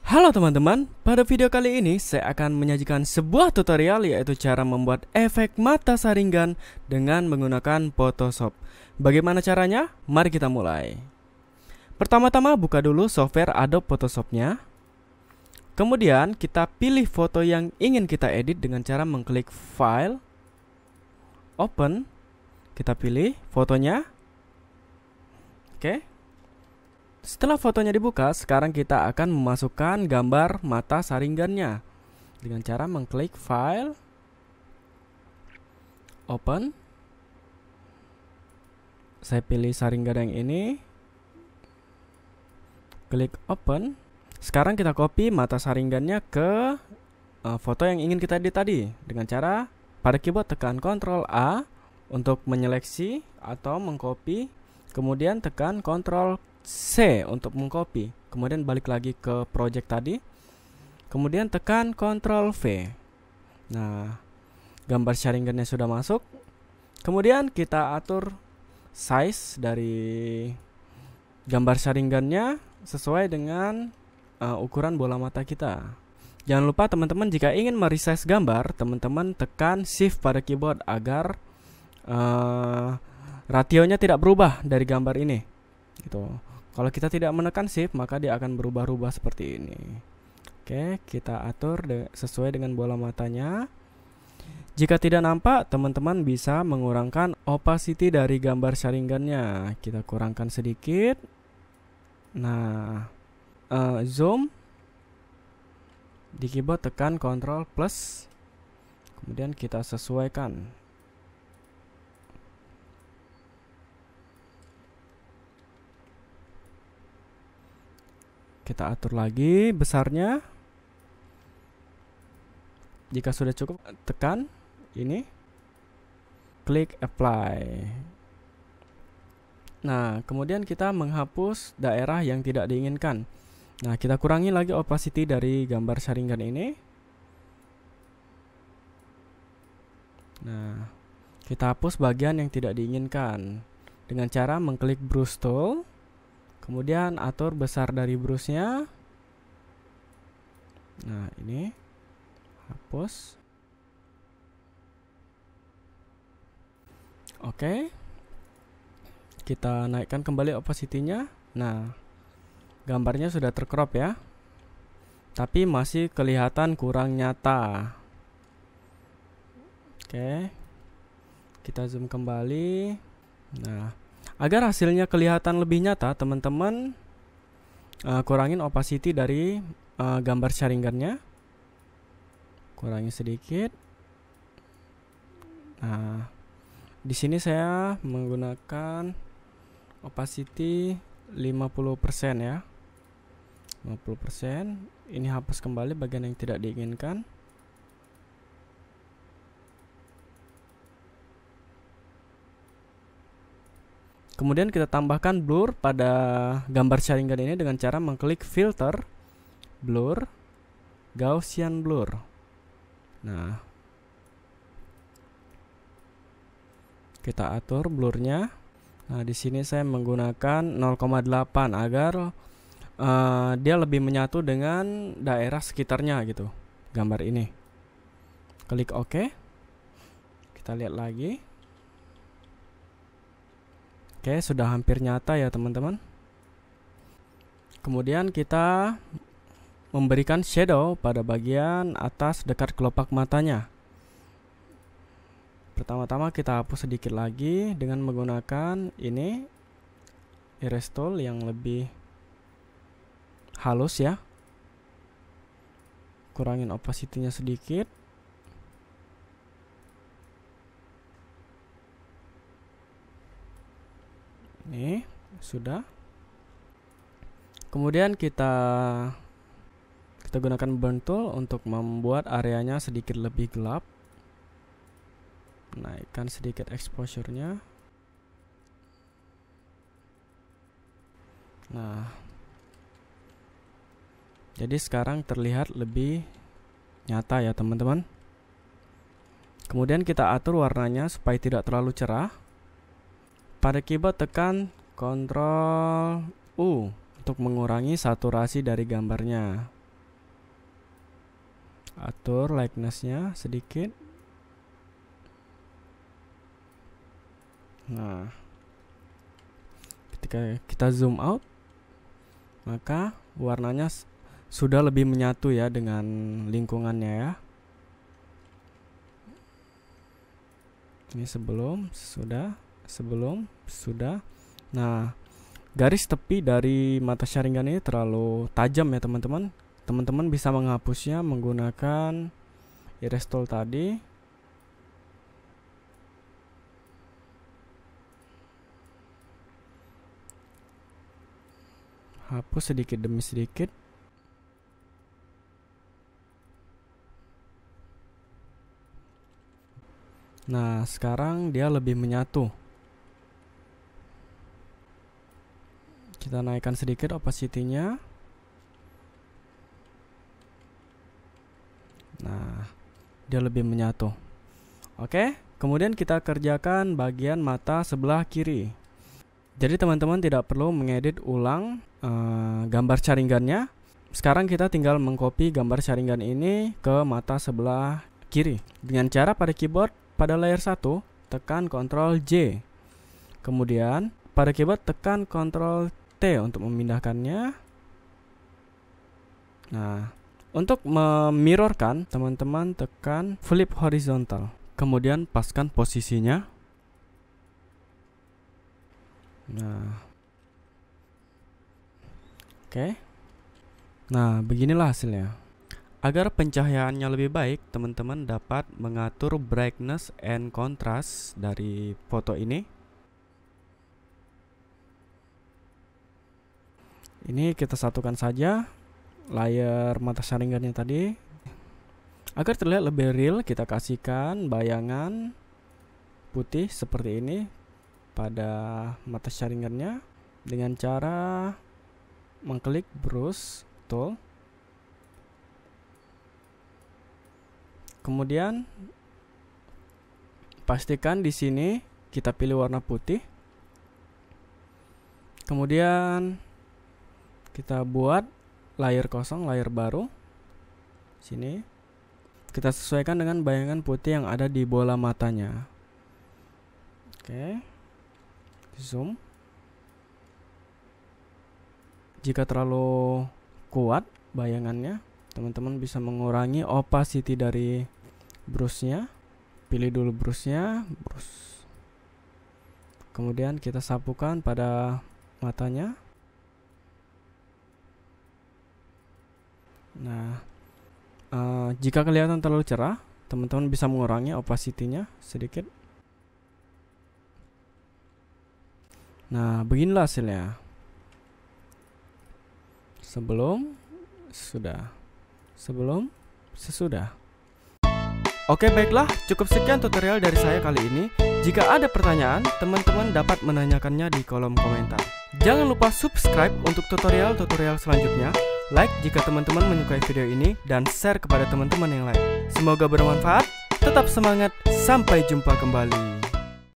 Halo teman-teman, pada video kali ini saya akan menyajikan sebuah tutorial, yaitu cara membuat efek mata saringan dengan menggunakan Photoshop. Bagaimana caranya? Mari kita mulai. Pertama-tama buka dulu software Adobe Photoshop-nya. Kemudian kita pilih foto yang ingin kita edit dengan cara mengklik File, Open. Kita pilih fotonya. Oke. Setelah fotonya dibuka, sekarang kita akan memasukkan gambar mata saringannya dengan cara mengklik File, Open. Saya pilih saringan yang ini, klik Open. Sekarang kita copy mata saringannya ke foto yang ingin kita edit tadi dengan cara pada keyboard tekan Ctrl A untuk menyeleksi atau mengcopy, kemudian tekan Ctrl C untuk mengcopy, kemudian balik lagi ke project tadi, kemudian tekan Ctrl V. Nah, gambar saringannya sudah masuk. Kemudian kita atur size dari gambar saringannya sesuai dengan ukuran bola mata kita. Jangan lupa teman-teman, jika ingin meresize gambar, teman-teman tekan Shift pada keyboard agar rasionya tidak berubah dari gambar ini. Gitu. Kalau kita tidak menekan Shift, maka dia akan berubah-ubah seperti ini. Oke, kita atur sesuai dengan bola matanya. Jika tidak nampak, teman-teman bisa mengurangkan opacity dari gambar saringannya. Kita kurangkan sedikit. Nah, zoom. Di keyboard tekan Ctrl plus. Kemudian kita sesuaikan. Kita atur lagi besarnya. Jika sudah cukup, tekan ini, klik apply. Nah, kemudian kita menghapus daerah yang tidak diinginkan. Nah, kita kurangi lagi opacity dari gambar saringan ini. Nah, kita hapus bagian yang tidak diinginkan dengan cara mengklik brush tool. Kemudian atur besar dari brushnya. Nah, ini hapus. Oke. Kita naikkan kembali opacity-nya. Nah, gambarnya sudah tercrop ya. Tapi masih kelihatan kurang nyata. Oke. Kita zoom kembali. Nah, agar hasilnya kelihatan lebih nyata, teman-teman kurangin opacity dari gambar saringannya. Kurangi sedikit. Nah, di sini saya menggunakan opacity 50% ya. 50%. Ini hapus kembali bagian yang tidak diinginkan. Kemudian kita tambahkan blur pada gambar saringan ini dengan cara mengklik filter, blur, Gaussian blur. Nah, kita atur blurnya. Nah, di sini saya menggunakan 0,8 agar dia lebih menyatu dengan daerah sekitarnya gitu, gambar ini. Klik OK. Kita lihat lagi. Oke, sudah hampir nyata ya teman-teman. Kemudian kita memberikan shadow pada bagian atas dekat kelopak matanya. Pertama-tama kita hapus sedikit lagi dengan menggunakan ini, erase tool yang lebih halus ya. Kurangin opacity-nya sedikit. Ini sudah. Kemudian kita gunakan burn tool untuk membuat areanya sedikit lebih gelap. Naikkan sedikit exposure-nya. Nah, jadi sekarang terlihat lebih nyata ya teman-teman. Kemudian kita atur warnanya supaya tidak terlalu cerah. Pada keyboard tekan Ctrl U untuk mengurangi saturasi dari gambarnya. Atur lightness-nya sedikit. Nah, ketika kita zoom out, maka warnanya sudah lebih menyatu ya dengan lingkungannya ya. Ini sebelum, sudah. Nah, garis tepi dari mata Sharingan ini terlalu tajam ya teman-teman. Teman-teman bisa menghapusnya menggunakan erase tool tadi. Hapus sedikit demi sedikit. Nah, sekarang dia lebih menyatu. Kita naikkan sedikit opacity-nya. Nah, dia lebih menyatu. Oke, kemudian kita kerjakan bagian mata sebelah kiri. Jadi teman-teman tidak perlu mengedit ulang gambar Sharingan-nya. Sekarang kita tinggal mengcopy gambar Sharingan ini ke mata sebelah kiri. Dengan cara pada keyboard pada layer 1 tekan Ctrl J. Kemudian pada keyboard tekan Ctrl T untuk memindahkannya. Nah, untuk memirrorkan, teman-teman tekan flip horizontal. Kemudian paskan posisinya. Nah, oke. Nah, beginilah hasilnya. Agar pencahayaannya lebih baik, teman-teman dapat mengatur brightness and contrast dari foto ini. Ini kita satukan saja layer mata Sharingan-nya tadi. Agar terlihat lebih real, kita kasihkan bayangan putih seperti ini pada mata Sharingan-nya dengan cara mengklik brush tool. Kemudian pastikan di sini kita pilih warna putih. Kemudian kita buat layer kosong, layer baru. Sini kita sesuaikan dengan bayangan putih yang ada di bola matanya. Oke. Zoom. Jika terlalu kuat bayangannya, teman-teman bisa mengurangi opacity dari brushnya. Pilih dulu brushnya, kemudian kita sapukan pada matanya. Nah, jika kelihatan terlalu cerah, teman-teman bisa mengurangi opacity-nya sedikit. Nah, beginilah hasilnya. Sebelum, sesudah. Oke, baiklah, cukup sekian tutorial dari saya kali ini. Jika ada pertanyaan, teman-teman dapat menanyakannya di kolom komentar. Jangan lupa subscribe untuk tutorial-tutorial selanjutnya. Like jika teman-teman menyukai video ini, dan share kepada teman-teman yang lain. Semoga bermanfaat, tetap semangat, sampai jumpa kembali.